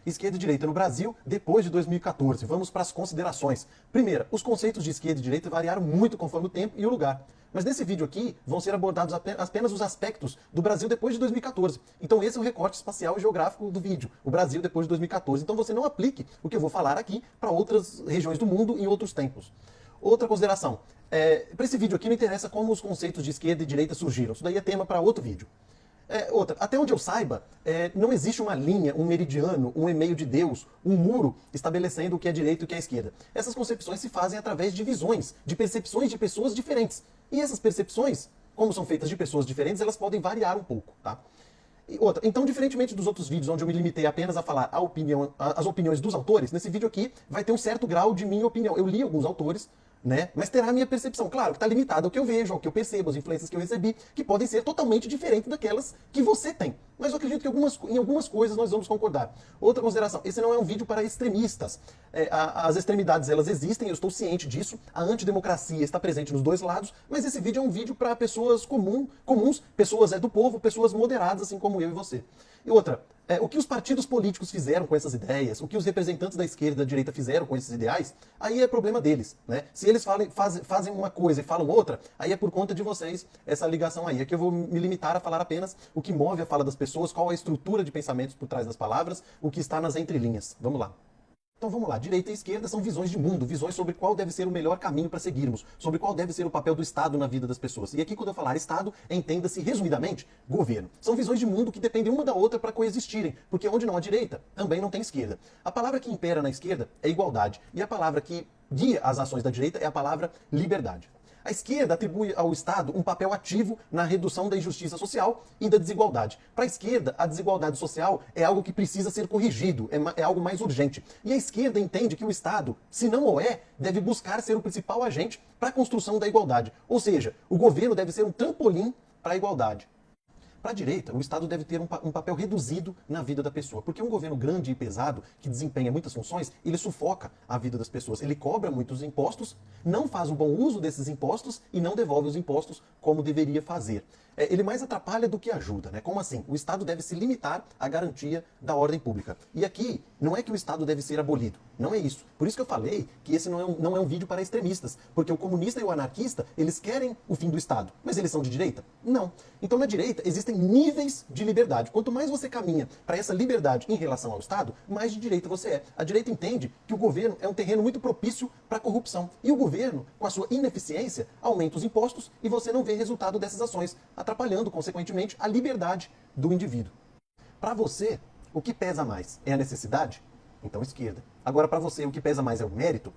Esquerda e direita no Brasil depois de 2014. Vamos para as considerações. Primeira, os conceitos de esquerda e direita variaram muito conforme o tempo e o lugar. Mas nesse vídeo aqui vão ser abordados apenas os aspectos do Brasil depois de 2014. Então esse é o recorte espacial e geográfico do vídeo, o Brasil depois de 2014. Então você não aplique o que eu vou falar aqui para outras regiões do mundo em outros tempos. Outra consideração, para esse vídeo aqui não interessa como os conceitos de esquerda e direita surgiram, isso daí é tema para outro vídeo. Outra, até onde eu saiba, não existe uma linha, um meridiano, um e-mail de Deus, um muro estabelecendo o que é direita e o que é esquerda. Essas concepções se fazem através de visões, de percepções de pessoas diferentes. E essas percepções, como são feitas de pessoas diferentes, elas podem variar um pouco, tá? E outra, então, diferentemente dos outros vídeos onde eu me limitei apenas a falar as opiniões dos autores, nesse vídeo aqui vai ter um certo grau de minha opinião. Eu li alguns autores, né? Mas terá a minha percepção. Claro que está limitada ao que eu vejo, ao que eu percebo, às influências que eu recebi, que podem ser totalmente diferentes daquelas que você tem. Mas eu acredito que em algumas coisas nós vamos concordar. Outra consideração, esse não é um vídeo para extremistas. As extremidades, elas existem, eu estou ciente disso. A antidemocracia está presente nos dois lados, mas esse vídeo é um vídeo para pessoas comuns, pessoas do povo, pessoas moderadas, assim como eu e você. E outra, o que os partidos políticos fizeram com essas ideias, o que os representantes da esquerda e da direita fizeram com esses ideais, aí é problema deles, né? Se eles fazem uma coisa e falam outra, aí é por conta de vocês essa ligação aí. Aqui eu vou me limitar a falar apenas o que move a fala das pessoas, qual a estrutura de pensamentos por trás das palavras, o que está nas entrelinhas. Vamos lá. Então vamos lá, direita e esquerda são visões de mundo, visões sobre qual deve ser o melhor caminho para seguirmos, sobre qual deve ser o papel do Estado na vida das pessoas. E aqui quando eu falar Estado, entenda-se resumidamente, governo. São visões de mundo que dependem uma da outra para coexistirem, porque onde não há direita, também não tem esquerda. A palavra que impera na esquerda é igualdade, e a palavra que guia as ações da direita é a palavra liberdade. A esquerda atribui ao Estado um papel ativo na redução da injustiça social e da desigualdade. Para a esquerda, a desigualdade social é algo que precisa ser corrigido, é algo mais urgente. E a esquerda entende que o Estado, se não o é, deve buscar ser o principal agente para a construção da igualdade. Ou seja, o governo deve ser um trampolim para a igualdade. Para a direita, o Estado deve ter um papel reduzido na vida da pessoa, porque um governo grande e pesado, que desempenha muitas funções, ele sufoca a vida das pessoas. Ele cobra muitos impostos, não faz um bom uso desses impostos e não devolve os impostos como deveria fazer. Ele mais atrapalha do que ajuda, né? Como assim? O Estado deve se limitar à garantia da ordem pública. E aqui, não é que o Estado deve ser abolido, não é isso. Por isso que eu falei que esse não é um vídeo para extremistas, porque o comunista e o anarquista, eles querem o fim do Estado, mas eles são de direita? Não. Então na direita existem níveis de liberdade. Quanto mais você caminha para essa liberdade em relação ao Estado, mais de direita você é. A direita entende que o governo é um terreno muito propício para a corrupção. E o governo, com a sua ineficiência, aumenta os impostos e você não vê resultado dessas ações, atrapalhando, consequentemente, a liberdade do indivíduo. Para você, o que pesa mais é a necessidade? Então, esquerda. Agora, para você, o que pesa mais é o mérito?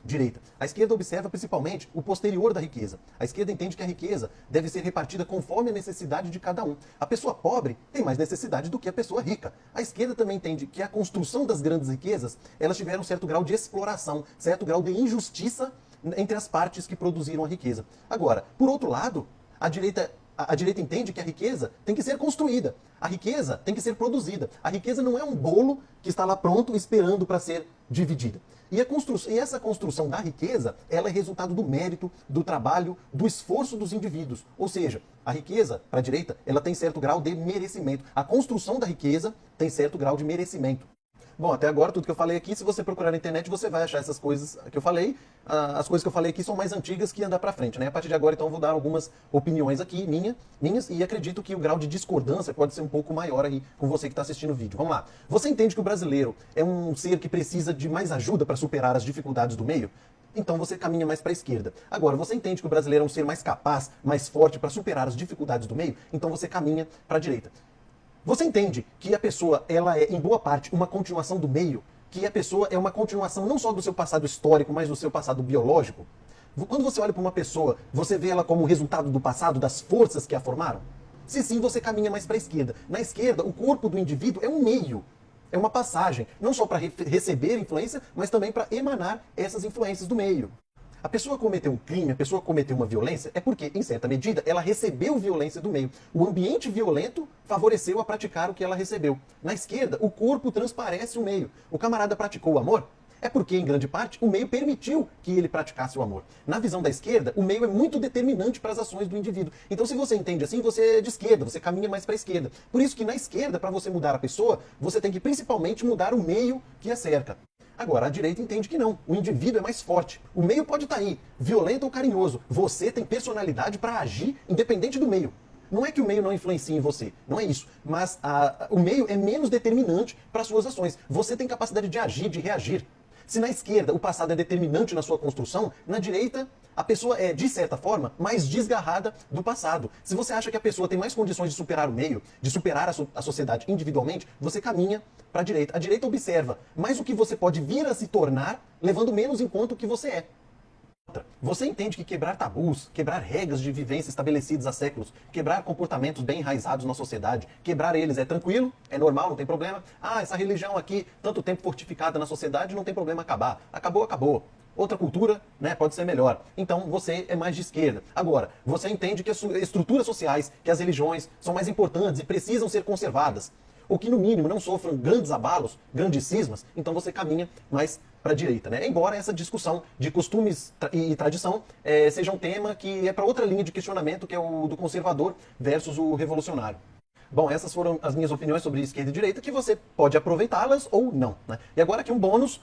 Direita. A esquerda observa principalmente o posterior da riqueza. A esquerda entende que a riqueza deve ser repartida conforme a necessidade de cada um. A pessoa pobre tem mais necessidade do que a pessoa rica. A esquerda também entende que a construção das grandes riquezas, elas tiveram um certo grau de exploração, certo grau de injustiça entre as partes que produziram a riqueza. Agora, por outro lado, a direita entende que a riqueza tem que ser construída. A riqueza tem que ser produzida. A riqueza não é um bolo que está lá pronto esperando para ser dividida. E essa construção da riqueza, ela é resultado do mérito, do trabalho, do esforço dos indivíduos. Ou seja, a riqueza, para a direita, ela tem certo grau de merecimento. A construção da riqueza tem certo grau de merecimento. Bom, até agora, tudo que eu falei aqui, se você procurar na internet, você vai achar essas coisas que eu falei. As coisas que eu falei aqui são mais antigas que andar pra frente, né? A partir de agora, então, eu vou dar algumas opiniões aqui, minhas, e acredito que o grau de discordância pode ser um pouco maior aí com você que está assistindo o vídeo. Vamos lá. Você entende que o brasileiro é um ser que precisa de mais ajuda para superar as dificuldades do meio? Então você caminha mais para a esquerda. Agora, você entende que o brasileiro é um ser mais capaz, mais forte para superar as dificuldades do meio? Então você caminha para a direita. Você entende que a pessoa, ela é, em boa parte, uma continuação do meio? Que a pessoa é uma continuação não só do seu passado histórico, mas do seu passado biológico? Quando você olha para uma pessoa, você vê ela como resultado do passado, das forças que a formaram? Se sim, você caminha mais para a esquerda. Na esquerda, o corpo do indivíduo é um meio, é uma passagem, não só para receber influência, mas também para emanar essas influências do meio. A pessoa cometeu um crime, a pessoa cometeu uma violência, é porque, em certa medida, ela recebeu violência do meio. O ambiente violento favoreceu a praticar o que ela recebeu. Na esquerda, o corpo transparece o meio. O camarada praticou o amor, É porque, em grande parte, o meio permitiu que ele praticasse o amor. Na visão da esquerda, o meio é muito determinante para as ações do indivíduo. Então, se você entende assim, você é de esquerda, você caminha mais para a esquerda. Por isso que na esquerda, para você mudar a pessoa, você tem que principalmente mudar o meio que a cerca. Agora, a direita entende que não. O indivíduo é mais forte. O meio pode estar aí, violento ou carinhoso. Você tem personalidade para agir independente do meio. Não é que o meio não influencia em você, não é isso. Mas o meio é menos determinante para suas ações. Você tem capacidade de agir, de reagir. Se na esquerda o passado é determinante na sua construção, na direita a pessoa é, de certa forma, mais desgarrada do passado. Se você acha que a pessoa tem mais condições de superar o meio, de superar a sociedade individualmente, você caminha para a direita. A direita observa mais o que você pode vir a se tornar, levando menos em conta o que você é. Você entende que quebrar tabus, quebrar regras de vivência estabelecidas há séculos, quebrar comportamentos bem enraizados na sociedade, quebrar eles é tranquilo, é normal, não tem problema. Ah, essa religião aqui, tanto tempo fortificada na sociedade, não tem problema acabar. Acabou, acabou. Outra cultura, né, pode ser melhor. Então você é mais de esquerda. Agora, você entende que as estruturas sociais, que as religiões são mais importantes e precisam ser conservadas, ou que no mínimo não sofram grandes abalos, grandes cismas, então você caminha mais para a direita, né? Embora essa discussão de costumes e tradição seja um tema que é para outra linha de questionamento, que é o do conservador versus o revolucionário. Bom, essas foram as minhas opiniões sobre esquerda e direita, que você pode aproveitá-las ou não, né? E agora aqui um bônus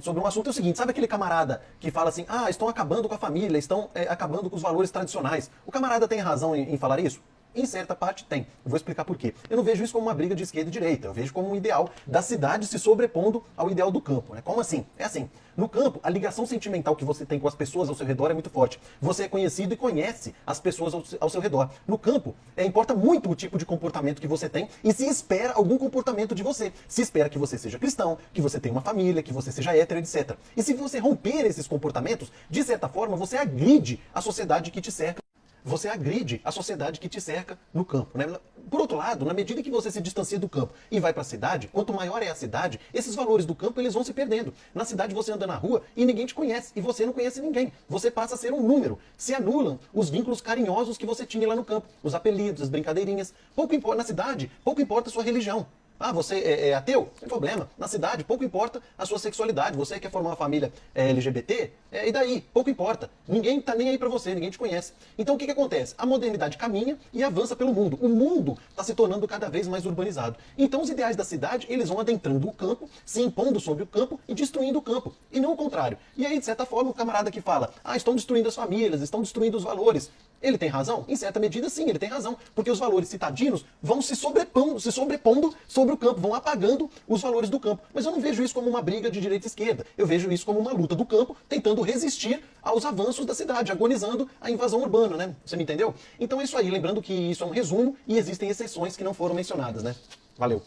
sobre um assunto é o seguinte: sabe aquele camarada que fala assim, ah, estão acabando com a família, estão acabando com os valores tradicionais. O camarada tem razão em falar isso? Em certa parte tem. Eu vou explicar por quê. Eu não vejo isso como uma briga de esquerda e direita. Eu vejo como um ideal da cidade se sobrepondo ao ideal do campo, né? Como assim? É assim. No campo, a ligação sentimental que você tem com as pessoas ao seu redor é muito forte. Você é conhecido e conhece as pessoas ao seu redor. No campo, importa muito o tipo de comportamento que você tem e se espera algum comportamento de você. Se espera que você seja cristão, que você tenha uma família, que você seja hétero, etc. E se você romper esses comportamentos, de certa forma, você agride a sociedade que te cerca. Você agride a sociedade que te cerca no campo, né? Por outro lado, na medida que você se distancia do campo e vai para a cidade, quanto maior é a cidade, esses valores do campo eles vão se perdendo. Na cidade você anda na rua e ninguém te conhece, e você não conhece ninguém. Você passa a ser um número. Se anulam os vínculos carinhosos que você tinha lá no campo, os apelidos, as brincadeirinhas. Pouco importa na cidade, pouco importa a sua religião. Ah, você é ateu? Sem problema. Na cidade, pouco importa a sua sexualidade. Você quer formar uma família LGBT? E daí? Pouco importa. Ninguém tá nem aí pra você, ninguém te conhece. Então o que acontece? A modernidade caminha e avança pelo mundo. O mundo está se tornando cada vez mais urbanizado. Então os ideais da cidade, eles vão adentrando o campo, se impondo sobre o campo e destruindo o campo. E não o contrário. E aí, de certa forma, o camarada que fala, ah, estão destruindo as famílias, estão destruindo os valores. Ele tem razão? Em certa medida, sim, ele tem razão. Porque os valores citadinos vão se sobrepondo sobre o campo, vão apagando os valores do campo. Mas eu não vejo isso como uma briga de direita e esquerda. Eu vejo isso como uma luta do campo, tentando resistir aos avanços da cidade, agonizando a invasão urbana, né? Você me entendeu? Então é isso aí. Lembrando que isso é um resumo e existem exceções que não foram mencionadas, né? Valeu!